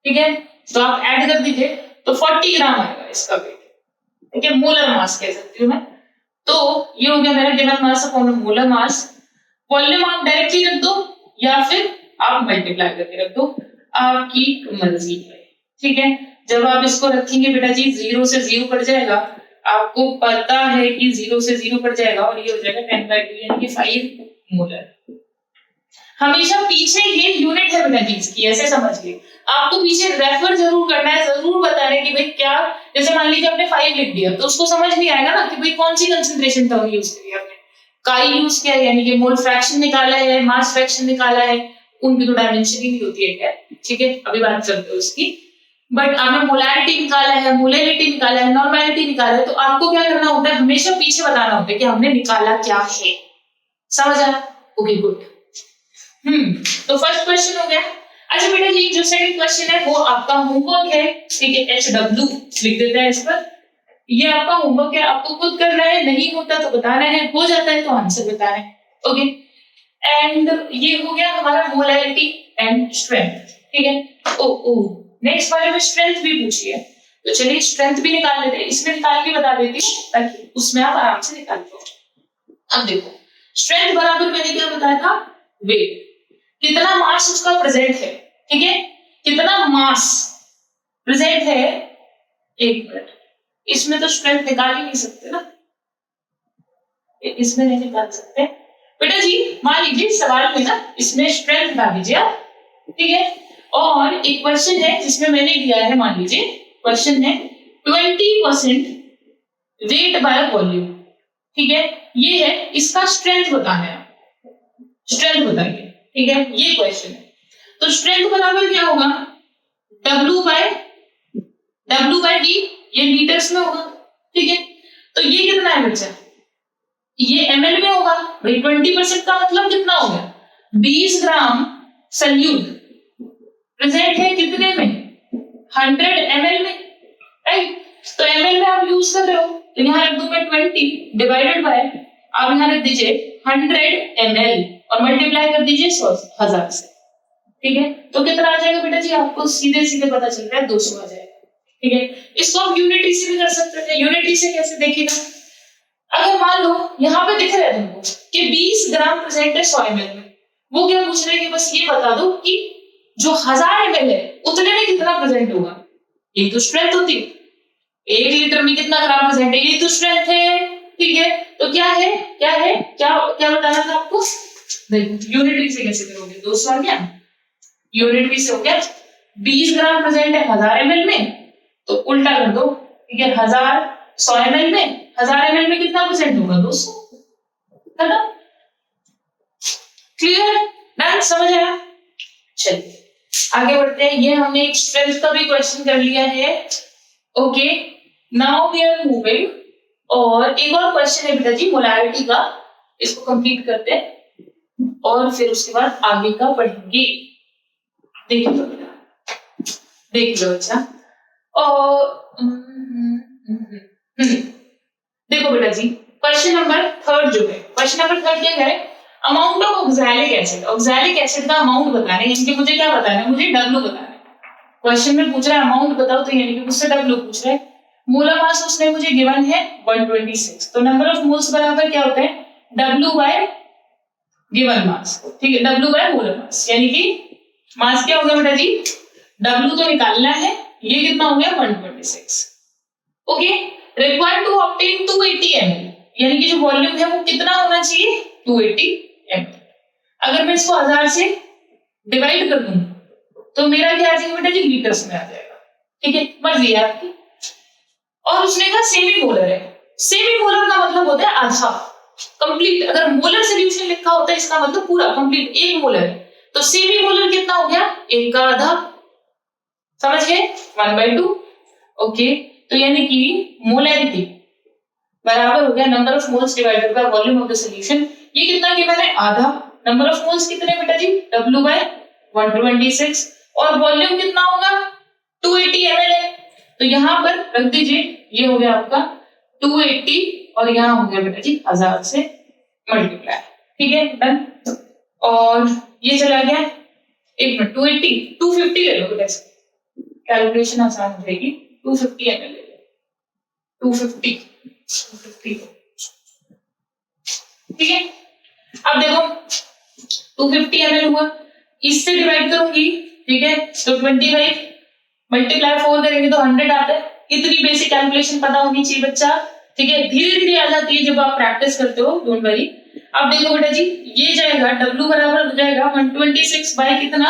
ठीक है, तो आप ऐड कर दीजिए तो 40 ग्राम आएगा इसका वेट, ठीक है, मोलर मास कह सकती हूँ मैं। तो ये हो गया मेरा गिवन मास अपॉन मोलर मास। वॉल्यूम आप डायरेक्टली रख दो या फिर आप मल्टीप्लाई करके रख दो, आपकी मर्जी है, ठीक है। जब आप इसको रखेंगे बेटा जी 0 से 0 पड़ जाएगा, आपको पता है कि 0 से 0 पड़ जाएगा और ये हो जाएगा 10/2 यानी कि 5 मोलर। हमेशा पीछे ये यूनिट है बेटा जी इसकी, ऐसे समझिए। आपको पीछे रेफर जरूर करना है, जरूर बताना है कि भाई क्या, जैसे मान लीजिए आपने 5 लिख दिया तो उसको समझ नहीं आएगा ना कि भाई कौन सी कंसंट्रेशन टर्म यूज करी आपने, काई यूज किया है, यानी कि मोल फ्रैक्शन निकाला है, मास फ्रैक्शन निकाला है, उनकी तो डायमेंशन ही नहीं होती है क्या, ठीक है, अभी बात करते हैं उसकी। बट आपने मोलैरिटी निकाला है, मोलैरिटी निकाला है, नॉर्मैलिटी निकाला है, तो आपको क्या करना होता है, हमेशा पीछे बताना होता है कि हमने निकाला क्या है। समझ आया? Okay good. तो फर्स्ट क्वेश्चन हो गया। अच्छा बेटा ये जो सेकंड क्वेश्चन है वो आपका होमवर्क है, ठीक है, HW लिख देते हैं इस पर। ये आपका होमवर्क है, आपको खुद करना है, नहीं होता तो बताना है, हो जाता है तो आंसर बताना है, ओके। एंड ये हो गया हमारा मोलैरिटी एंड स्ट्रेंथ, ठीक है। ओ नेक्स्ट वाले में स्ट्रेंथ भी पूछी है, तो चलिए स्ट्रेंथ भी निकाल लेते हैं, इसमें निकाल के बता देती हूँ ताकि उसमें आप आराम से निकाल लो। अब देखो स्ट्रेंथ बराबर मैंने क्या बताया था, वेट, कितना मास उसका प्रेजेंट है, ठीक है, कितना मास प्रेजेंट है, एक मिनट, इसमें तो स्ट्रेंथ निकाल ही नहीं सकते ना, इसमें नहीं निकाल सकते बेटा जी। मान लीजिए सवाल में ना इसमें स्ट्रेंथ डाल दीजिए आप, ठीक है, और एक क्वेश्चन है जिसमें मैंने दिया है, मान लीजिए क्वेश्चन है 20% वेट बाय वॉल्यूम, ठीक है, ये है, इसका स्ट्रेंथ बताना है, स्ट्रेंथ बताइए, ठीक है, ये क्वेश्चन है। तो स्ट्रेंथ बराबर क्या होगा, W बाय D, ये लीटर्स में होगा, ठीक है। तो ये कितना है बच्चा, ये ml में होगा भाई, 20% का मतलब कितना हो गया, 20 ग्राम सल्यूट प्रेजेंट है कितने में, 100 ml में, राइट। तो ml में आप यूज कर रहे हो, तो यहाँ रख दो मैं 20 डिवाइडेड बाय, आप यहाँ रख दीजिए 100 ml और मल्टीप्लाई कर दीजिए 1000 से, ठीक है। तो कितना आ जाएगा बेटा जी, आपको सीधे सीधे पता चल रहा है 200 आ जाएगा, ठीक है। इसको आप यूनिटी से भी कर सकते हैं। यूनिटी से कैसे देखिएगा, अगर मान लो यहाँ पे दिख रहा है तुमको कि 20 ग्राम प्रेजेंट है 100 ml में, वो क्या पूछ रहे हैं कि बस ये बता दो कि जो 1000 ml है उतने में कितना प्रेजेंट होगा, ये तो स्ट्रेंथ होती है, 1 लीटर में कितना ग्राम प्रेजेंट है, ये तो स्ट्रेंथ है, ठीक है। तो क्या है क्या बताना था आपको, यूनिटी से कैसे करोगे, 200 आ गया, यूनिटी से हो गया 20 ग्राम प्रेजेंट है 1000 ml में, तो उल्टा कर दो, ठीक है, 1000 100 ml में, 1000 ml में कितना प्रेजेंट होगा, 200, खत्म, क्लियर, डन, समझ आया। चलिए आगे बढ़ते हैं, ये हमने एक स्ट्रेंथ का भी क्वेश्चन कर लिया है, okay. Now we are moving, और एक और क्वेश्चन है बेटा जी मोलैरिटी का, इसको कंप्लीट करते हैं और फिर उसके बाद आगे का पढ़ेंगे। देख लो बेटा, देख लो अच्छा, और देखो बेटा जी क्वेश्चन नंबर 3 जो है, क्वेश्चन नंबर 3 क्या है, amount of oxalic acid, oxalic acid का अमाउंट बताना है, यानी कि मुझे क्या बताना है, मुझे W बताना है। क्वेश्चन में पूछ रहा है अमाउंट बताओ, तो यानी कि मुझसे W पूछ रहा है। मोलर मास उसने मुझे गिवन है 126, तो नंबर ऑफ मोल्स बराबर क्या होता है, W बाय गिवन मास, ठीक है, W बाय मोलर मास, यानी कि मास क्या हो गया बेटा जी, W तो निकालना है, ये कितना हो गया 126, okay. Required to obtain 280 ml, यानी कि जो वॉल्यूम है वो कितना होना चाहिए, 280 ml। अगर मैं इसको 1000 से डिवाइड कर दूं तो मेरा क्या आ जाएगा बेटा जी, लीटर्स में आ जाएगा, ठीक है, मर्जी है आपकी। और उसने कहा सेमी मोलर है, सेमी मोलर का मतलब होता है आधा, कंप्लीट, अगर मोलर सॉल्यूशन लिखा होता है इसका मतलब पूरा कंप्लीट 1 मोलर है, तो सेमी मोलर कितना हो गया, 1 का आधा, समझ गए, 1/2, ओके। तो यानी कि मोलैरिटी बराबर हो गया number of moles divided by volume of the solution, ये कितना गिवन है, आधा, नंबर ऑफ मोल्स कितने बेटा जी, W बाय 126 और वॉल्यूम कितना होगा 280 ml है, तो यहाँ पर रख दीजिए, ये हो गया आपका 280 और यहाँ हो गया बेटा जी 1000 से मल्टीप्लाई, ठीक है डन। और ये चला गया, एक मिनट 280 250 ले लो बेटा, कैलकुलेशन आसान हो जाएगी, 250 ml ले लो, 250 ठीक है। अब देखो 250 ml हुआ, इससे डिवाइड करूंगी, ठीक है, तो 25 मल्टीप्लाई 4 करेंगे तो 100 आता है। इतनी बेसिक कैलकुलेशन पता होनी चाहिए बच्चा, ठीक है, धीरे धीरे आ जाती है जब आप प्रैक्टिस करते हो, डोंट वरी। अब देखो बेटा जी, ये जाएगा W बराबर हो जाएगा 126 बाय कितना,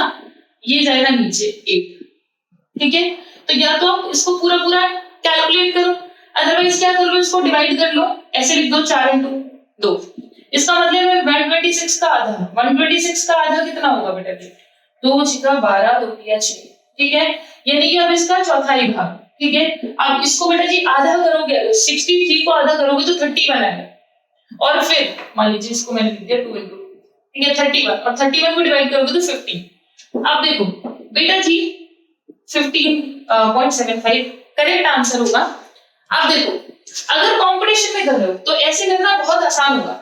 ये जाएगा नीचे 8, ठीक है। तो या तो आप इसको पूरा पूरा कैलकुलेट करो, अदरवाइज क्या कर लो, इसको डिवाइड कर लो, ऐसे लिख दो 4 into 2, इसका मतलब है 126 का आधा, 126 का आधा कितना होगा बेटा जी, 2 छिका 12 2 तिया 6, ठीक है, यानी कि अब इसका चौथाई भाग, ठीक है। अब इसको बेटा जी आधा करोगे, 63 को आधा करोगे तो 31 आएगा, और फिर मान लीजिए इसको मैंने लिख दिया 2 into, ठीक है 31, और 31 को डिवाइड करोगे तो 15। अब देखो बेटा जी 15.75 करेक्ट आंसर होगा। अब देखो अगर कंपटीशन में कर रहे हो तो ऐसे करना बहुत आसान होगा,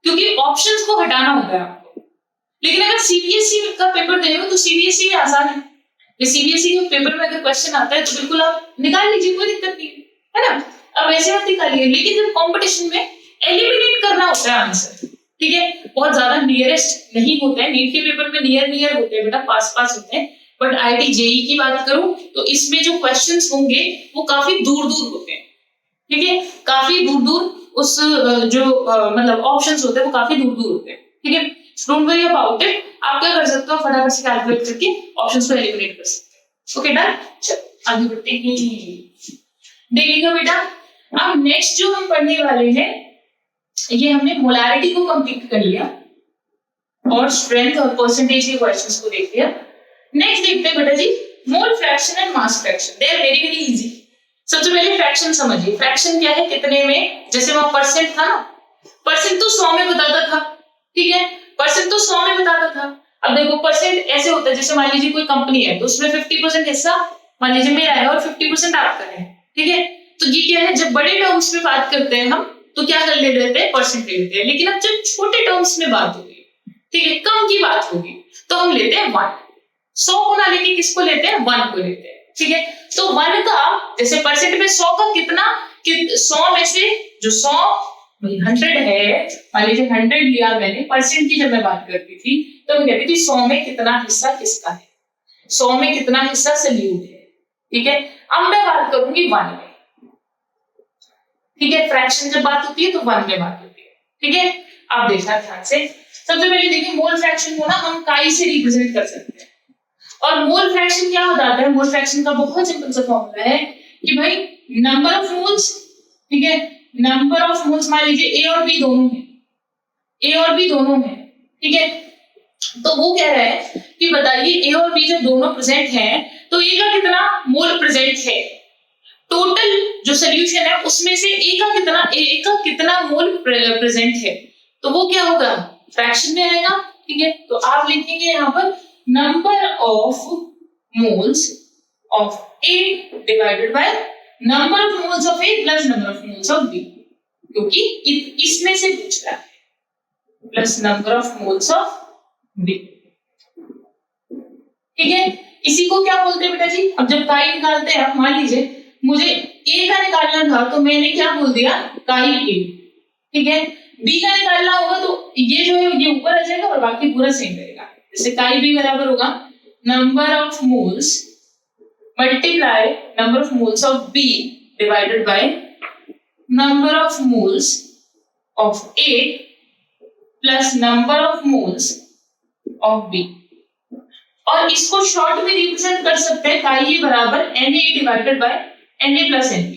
क्योंकि ऑप्शंस को हटाना होता है आपको, लेकिन अगर सीबीएसई का पेपर दे रहे हो तो सीबीएसई में आसान है, ये सीबीएसई के पेपर में अगर क्वेश्चन आता है तो बिल्कुल आप निकाल लीजिए, कोई दिक्कत नहीं है ना, अब ऐसे मत निकालिए। लेकिन जब कंपटीशन में एलिमिनेट करना होता है आंसर, ठीक है, बहुत ज्यादा नियरेस्ट नहीं होते हैं, नीट के पेपर में नियर होते हैं बेटा, पास होते हैं, बट आईआईटी जेई की बात करूं तो इसमें जो क्वेश्चंस होंगे वो काफी दूर होते हैं, ठीक है, काफी दूर उस जो मतलब ऑप्शंस होते हैं वो काफी दूर होते हैं, ठीक है। डोंट वरी अबाउट इट, आप क्या कर सकते हो, फटाफट से कैलकुलेट करके ऑप्शंस को एलिमिनेट कर सकते हैं, ओके डन। चलो आगे बढ़ते हैं, देखिएगा बेटा अब नेक्स्ट जो हम पढ़ने वाले हैं, ये हमने मोलैरिटी को कंप्लीट कर लिया और स्ट्रेंथ और परसेंटेज के क्वेश्चंस को देख लिया। नेक्स्ट देखते हैं बेटा जी mole fraction and mass fraction, they are very easy. सबसे पहले फ्रैक्शन समझिए, फ्रैक्शन क्या है, कितने में, जैसे वहां परसेंट था ना, परसेंट तो 100 में बताता था, ठीक है, परसेंट तो 100 में बताता था। अब देखो परसेंट ऐसे होता है, जैसे मान लीजिए कोई कंपनी है तो उसमें 50% हिस्सा मान लीजिए मेरा है और 50% आपका है, ठीक है, तो ये क्या है, जब बड़े टर्म्स में बात करते हैं हम तो क्या कर लेते हैं, परसेंट ले लेते हैं, लेकिन अब जब छोटे टर्म्स में बात होगी, ठीक है, कम की बात होगी तो हम लेते हैं 1, 100 को ना लेके किसको लेते हैं, 1 को लेते हैं, ठीक है। तो 1 का जैसे परसेंट में 100 का कितना, 100 में से जो 100 है, मान लीजिए 100 लिया मैंने, परसेंट की जब मैं बात करती थी तो मैं कहती थी 100 में कितना हिस्सा किसका है, 100 में कितना हिस्सा सल्यूट है, ठीक है। अब मैं बात करूंगी 1 में, ठीक है, फ्रैक्शन जब बात होती है तो 1 में बात होती है, ठीक है। अब देखना ध्यान से, सबसे पहले देखिए मोल फ्रैक्शन को ना हम काई से रिप्रेजेंट कर सकते हैं, और मोल फ्रैक्शन क्या होता है, मोल फ्रैक्शन का बहुत सिंपल सा फॉर्मूला है कि भाई नंबर ऑफ मोल्स, ठीक है, नंबर ऑफ मोल्स मान लीजिए ए और बी दोनों में, ए और बी दोनों में, ठीक है, तो वो कह रहा है कि बताइए ए और बी जब दोनों प्रेजेंट हैं तो ए का कितना मोल प्रेजेंट है, टोटल जो सॉल्यूशन है उसमें से ए का कितना मोल प्रेजेंट है, तो वो क्या होगा, फ्रैक्शन में आएगा, ठीक है। तो आप लिखेंगे यहाँ पर number of moles of A divided by number of moles of A plus number of moles of B, क्योंकि इसमें से पूछ रहा है, plus number of moles of B, ठीक है। इसी को क्या बोलते हैं बेटा जी, अब जब काई निकालते हैं, आप मान लीजिए मुझे ए का निकालना था तो मैंने क्या बोल दिया, काई ए, ठीक है, बी का निकालना होगा तो ये जो है ये ऊपर आ जाएगा और बाकी पूरा सेम रहेगा, जैसे काई बी बराबर होगा number of moles multiply number of moles of B divided by number of moles of A plus number of moles of B, और इसको शॉर्ट में रिप्रेजेंट कर सकते हैं काई ए बराबर Na divided by Na plus Nb,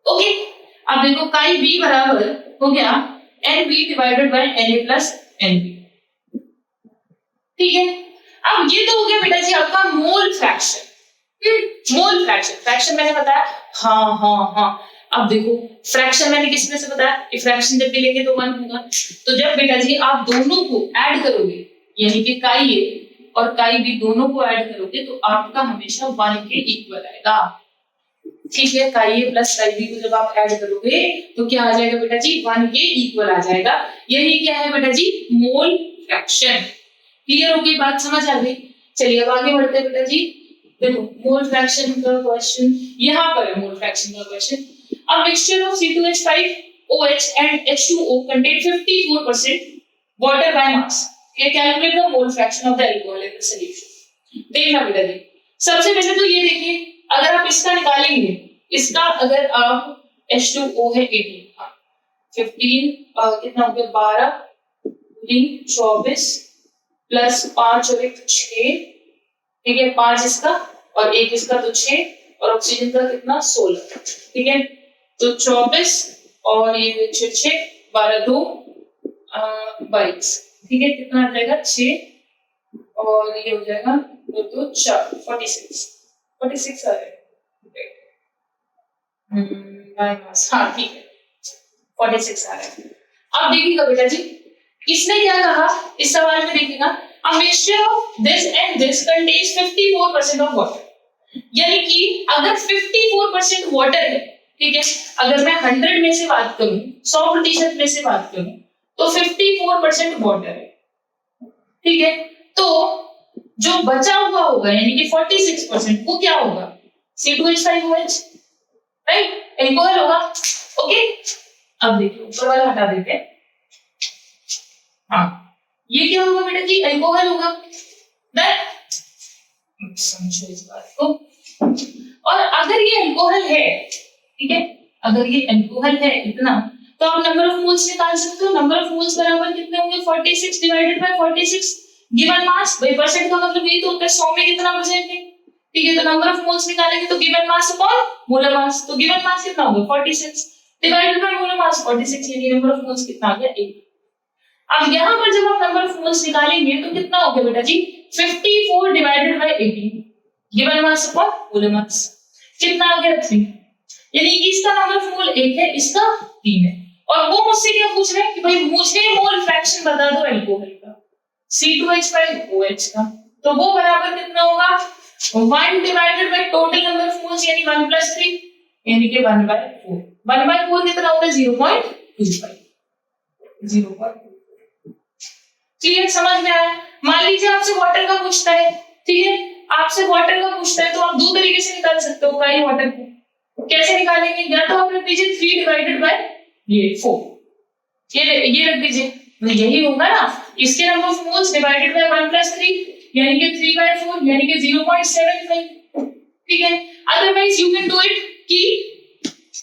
okay. अब देखो काई बी बराबर हो गया Nb divided by Na plus Nb, ठीक है। अब ये तो हो गया बेटा जी आपका mole fraction, mole fraction, fraction मैंने बताया, हाँ। अब देखो फ्रैक्शन मैंने किस में से बताया, फ्रैक्शन जब भी लेंगे तो 1 होगा, तो जब बेटा जी आप दोनों को ऐड करोगे यानी कि काई ए और काई बी दोनों को ऐड करोगे तो आपका हमेशा 1 के इक्वल आएगा। ठीक है, काई ए प्लस काई बी को जब आप ऐड करोगे तो क्या आ जाएगा बेटा जी, 1 के इक्वल आ जाएगा। यही क्या है बेटा जी, मोल फ्रैक्शन। क्लियर हो गई बात, समझ आ गई? चलिए अब आगे बढ़ते हैं बेटा जी। देखो मोल फ्रैक्शन का क्वेश्चन यहाँ पर है, मोल फ्रैक्शन का question. A mixture of C2H5OH and H2O contain 54% water by mass. Calculate the mole fraction of the alcohol in the solution. देखना बेटा जी, सबसे पहले तो ये देखिए, अगर आप इसका निकालेंगे, इसका अगर आप H2O है 18, 15 कितना हो गया 12 24 प्लस 5 और 1 6, ठीक है, 5 इसका और 1 इसका तो 6 और ऑक्सीजन का कितना 16, ठीक है, तो 24 और ये 6 12 2 22, ठीक है, कितना आ जाएगा 6 और ये हो जाएगा 2 2 4 46 आ जाएगा। हाँ ठीक है 46 आ रहा है। अब देखिएगा बेटा जी, इसने क्या कहा इस सवाल में, देखिएगा a mixture of this and this contains 54% of water, यानी कि अगर 54% वाटर है, ठीक है, अगर मैं 100 में से बात करूं, 100% में से बात करूं तो 54% वाटर है, ठीक है, तो जो बचा हुआ होगा यानी कि 46% वो क्या होगा, C2H5OH, राइट, एल्कोहल होगा। ओके, अब देखिए ऊपर वाला हटा देते हैं, हाँ ये क्या होगा बेटा जी, एल्कोहल होगा। समझो इस बात को। और अगर ये अल्कोहल है, ठीक है, अगर ये अल्कोहल है इतना, तो आप नंबर ऑफ मोल्स निकाल सकते हो। नंबर ऑफ मोल्स बराबर कितने होंगे, 46 डिवाइडेड बाय 46 गिवन मास, भाई परसेंट का मतलब यही तो होता है 100 में कितना परसेंट है, ठीक है, तो नंबर ऑफ मोल्स निकालेंगे तो गिवन मास अपॉन मोलर मास, तो गिवन मास कितना होगा 46 डिवाइडेड बाय मोलर मास 46, यानी नंबर ऑफ मोल्स कितना आ गया 1। अब यहाँ पर जब आप नंबर ऑफ मोल्स निकालेंगे तो कितना हो गया बेटा जी, 54 divided by 18 given mass upon molar मास, कितना आ गया 3, यानी इसका नंबर ऑफ मोल 1 है, इसका 3 है। और वो मुझसे क्या पूछ रहे हैं कि भाई मुझे मोल फ्रैक्शन बता दो अल्कोहल का, C2H5OH का, तो वो बराबर कितना होगा 1 divided by total number of moles यानी 1 + 3 यानी कि 1/4। 1/4 कितना होता है 0.25, 0.2। क्लियर, समझ में आया? मान लीजिए आपसे वाटर का पूछता है, ठीक है, आपसे वाटर का पूछता है तो आप दो तरीके से निकाल सकते हो काई वाटर को। कैसे निकालेंगे, या तो आप रख दीजिए 3 डिवाइडेड बाय ये 4, ये रख दीजिए, यही होगा ना, इसके number of moles divided by 1 + 3 यानी कि 3/4 यानी कि 0.75, ठीक है। Otherwise you can do it कि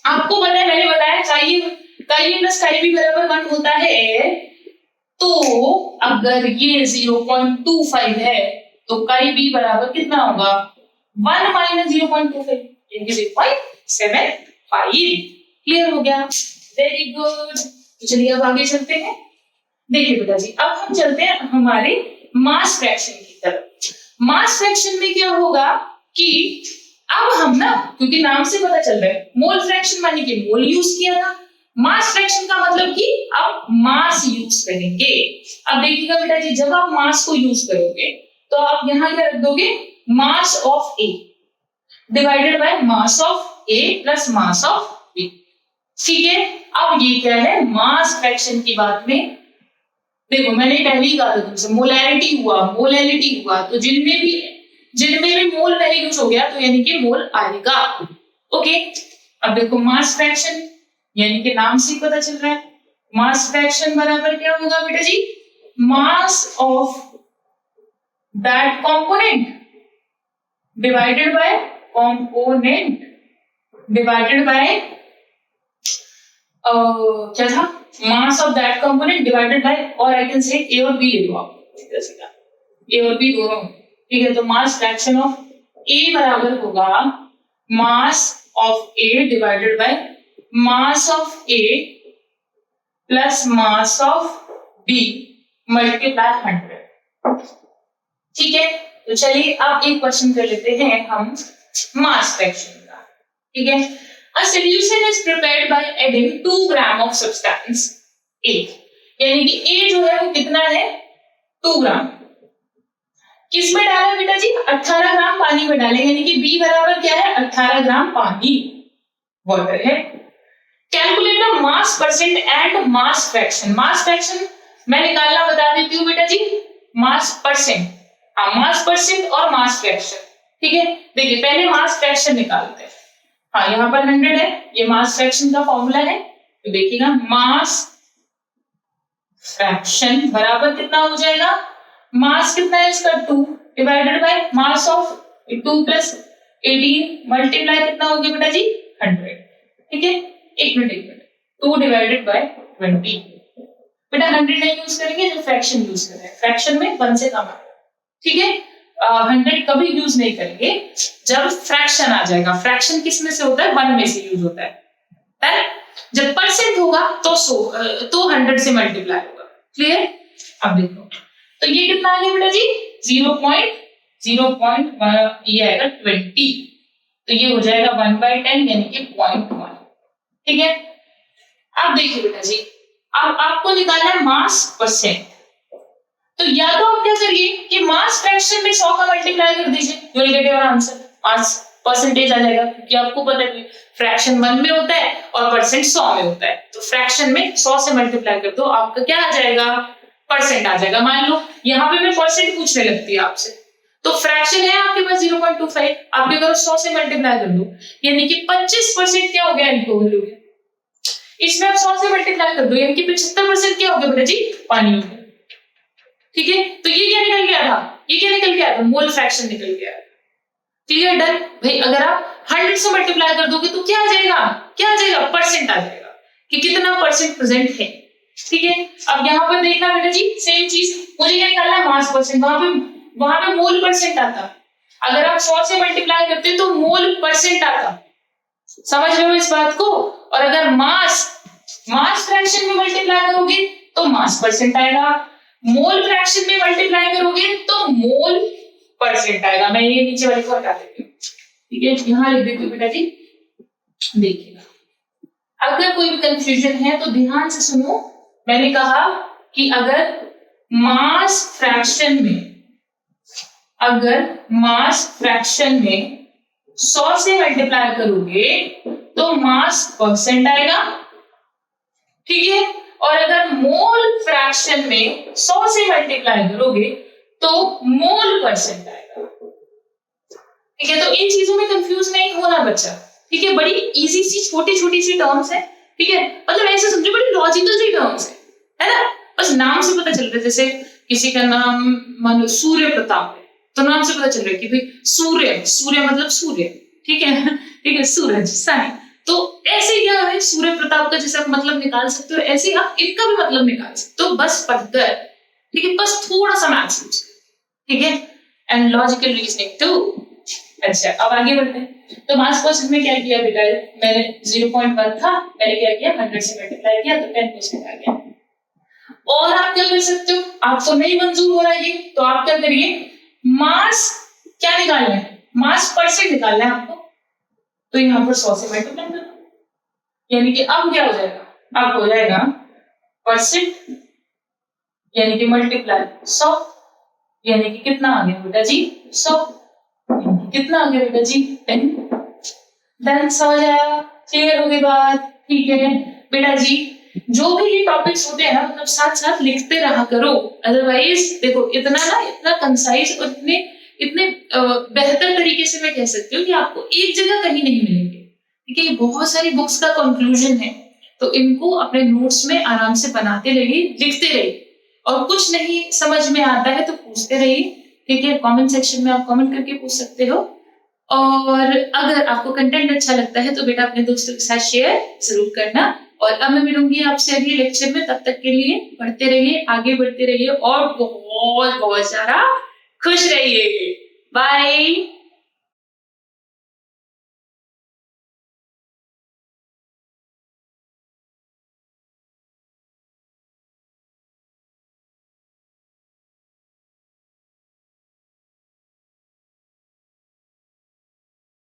आपको पता है, मैंने बताया काई प्लस काई बी बराबर 1 होता है, तो अगर ये 0.25 है तो काई बी बराबर कितना होगा 1 - 0.25 यानी कि 0.75। क्लियर हो गया, वेरी गुड। तो चलिए अब आगे चलते हैं। देखिए बेटा जी, अब हम चलते हैं हमारे मास फ्रैक्शन की तरफ। मास फ्रैक्शन में क्या होगा कि अब हम ना, क्योंकि नाम से पता चल रहा है मोल फ्रैक्शन माने कि मोल यूज किया था, मास फ्रैक्शन का मतलब कि अब मास यूज करेंगे। अब देखिएगा बेटा जी, जब आप मास को यूज करोगे तो आप यहां क्या रख दोगे, mass of A divided by mass of A plus mass of B, ठीक है। अब ये क्या है, मास फ्रैक्शन की बात में देखो, मैंने पहले ही कहा था तुमसे मोलैरिटी हुआ तो जिनमें भी मोल वैल्यूज हो गया तो यानी कि मोल आएगा। ओके, अब देखो मास फ्रैक्शन यानी कि नाम से ही पता चल रहा है, मास फ्रैक्शन बराबर क्या होगा बेटा जी, mass of that component divided by component divided by क्या था, mass of that component divided by, और आई कैन से ए और बी ले लो आप, ए और बी दोनों, ठीक है। तो मास फ्रैक्शन ऑफ ए बराबर होगा mass of A divided by mass of A plus mass of B multiply 100, ठीक है। तो चलिए अब एक क्वेश्चन कर लेते हैं हम मास फ्रैक्शन का, ठीक है। A solution is prepared by adding 2 gram of substance A, यानी कि A जो है वो कितना है 2 ग्राम, किस में डाला है बेटा जी? 18 ग्राम पानी में डालेंगे, यानी कि B बराबर क्या है? 18 ग्राम पानी वाटर है। Calculate the mass percent and mass fraction. Mass fraction मैं निकालना बता देती हूँ बेटा जी, मास परसेंट, मास परसेंट और मास फ्रैक्शन, ठीक है। देखिए पहले मास फ्रैक्शन निकालते हैं। हाँ यहाँ पर 100 है, ये मास फ्रैक्शन का फॉर्मूला है, तो देखिएगा मास फ्रैक्शन बराबर कितना हो जाएगा? मास कितना है इसका? 2 divided by mass of 2 plus 18 multiply कितना हो गया बेटा जी? 100, ठीक है। एक मिनट 2 डिवाइडेड बाय 20, बेटा 100 नहीं यूज करेंगे, जो फ्रैक्शन यूज कर रहे हैं, फ्रैक्शन में 1 से कम है, ठीक है। 100 कभी यूज नहीं करेंगे जब फ्रैक्शन आ जाएगा। फ्रैक्शन किस में से होता है? 1 में से यूज होता है। जब परसेंट होगा तो 100 से मल्टीप्लाई होगा, क्लियर। अब देखो तो ये कितना आ गया बेटा जी? 0.01, ये आएगा 20, तो ये हो जाएगा 1/10 यानी कि 0.1, ठीक है। अब देखिए बेटा जी, अब आपको निकालना है मास परसेंट, तो या तो आप क्या करिए कि मास फ्रैक्शन में 100 का मल्टीप्लाई कर दीजिए, you will get your answer, mass percentage आ जाएगा, क्योंकि आपको पता है फ्रैक्शन 1 में होता है और परसेंट 100 में होता है, तो फ्रैक्शन में 100 से मल्टीप्लाई कर दो, आपका क्या आ जाएगा? परसेंट आ जाएगा। मान लो यहाँ पे मैं परसेंट पूछने लगती है आपसे, तो फ्रैक्शन है आपके पास 0.25, आपके करो 100 से मल्टीप्लाई कर दो, यानी कि 25% क्या हो गया? एल्कोहल हो गया। इसमें आप 100 से मल्टीप्लाई कर दो, यानी कि 75% क्या हो गया बेटा जी? पानी हो गया, ठीक है। तो ये क्या निकल गया था? ये क्या निकल गया था? मोल फ्रैक्शन निकल गया। Clear, done. भाई अगर आप 100 से मल्टीप्लाई कर दोगे तो क्या आ जाएगा? क्या आ जाएगा? परसेंट आ जाएगा कि कितना परसेंट प्रेजेंट है, ठीक है। अब यहाँ पर देखना बेटा जी, सेम चीज, मुझे क्या निकालना है? मास परसेंट। वहां पे मोल परसेंट आता, अगर आप 100 से मल्टीप्लाई करते तो मोल परसेंट आता, समझ रहे हो इस बात को। और अगर मास फ्रैक्शन में मल्टीप्लाई करोगे तो मास परसेंट आएगा, मोल फ्रैक्शन में मल्टीप्लाई करोगे तो मोल परसेंट आएगा। मैं ये नीचे वाले को हटा देती हूँ, ठीक है, यहां लिख देती हूँ बेटा जी। देखिएगा अगर कोई भी कंफ्यूजन है तो ध्यान से सुनो। मैंने कहा कि अगर मास फ्रैक्शन में 100 से मल्टीप्लाई करोगे तो मास परसेंट आएगा, ठीक है। और अगर मोल फ्रैक्शन में 100 से मल्टीप्लाई करोगे तो मोल परसेंट आएगा, ठीक है। तो इन चीजों में कंफ्यूज नहीं होना बच्चा, ठीक है। बड़ी इजी सी छोटी सी टर्म्स है, ठीक है। मतलब ऐसे समझो बड़ी लॉजिकल सी टर्म्स है ना। बस नाम से पता चल रहा है, जैसे किसी का नाम मान लो सूर्य प्रताप है, तो नाम से पता चल रहा है कि भाई सूर्य मतलब सूर्य, ठीक है, ठीक है, सूरज, सन। तो ऐसे क्या है, सूर्य प्रताप का जैसे आप मतलब निकाल सकते हो, ऐसे आप इनका भी मतलब निकाल सकते हो, बस पढ़कर, ठीक है। बस थोड़ा सा मैथ्स समझ, ठीक है, एंड लॉजिकल रीजनिंग टू। अच्छा अब आगे बढ़ते हैं। तो मास परसेंट में क्या किया बेटा, मैंने 0.1 था, मैंने क्या किया 100 से मल्टीप्लाई किया तो 10% आ गया। और आप क्या कर सकते हो, आपको नहीं मंजूर हो रहा है ये, तो आप क्या करिए, मास क्या निकालना है, मास परसेंट निकालना है आपको, तो यहाँ पर 100 से मल्टीप्लाई कर दो, यानी कि अब क्या हो जाएगा, अब हो जाएगा परसेंट यानी कि मल्टीप्लाई 100, यानी कि कितना आ गया बेटा जी 100, कितना आ गया बेटा जी 10 हो जाएगा। क्लियर हो गई बात, ठीक है बेटा जी। जो भी ये टॉपिक्स होते हैं ना, मतलब साथ साथ लिखते रहा करो, अदरवाइज देखो इतना कंसाइज और इतने बेहतर तरीके से मैं कह सकती हूँ कि आपको एक जगह कहीं नहीं मिलेंगे, ठीक है। बहुत सारी बुक्स का कंक्लूजन है, तो इनको अपने नोट्स में आराम से बनाते रहिए, लिखते रहिए, और कुछ नहीं समझ में आता है तो पूछते रहिए, ठीक है। कमेंट सेक्शन में आप कमेंट करके पूछ सकते हो, और अगर आपको कंटेंट अच्छा लगता है तो बेटा अपने दोस्तों के साथ शेयर जरूर करना। और अब मैं मिलूंगी आपसे अगले लेक्चर में, तब तक के लिए पढ़ते रहिए, आगे बढ़ते रहिए और बहुत बहुत ज्यादा खुश रहिए। बाय।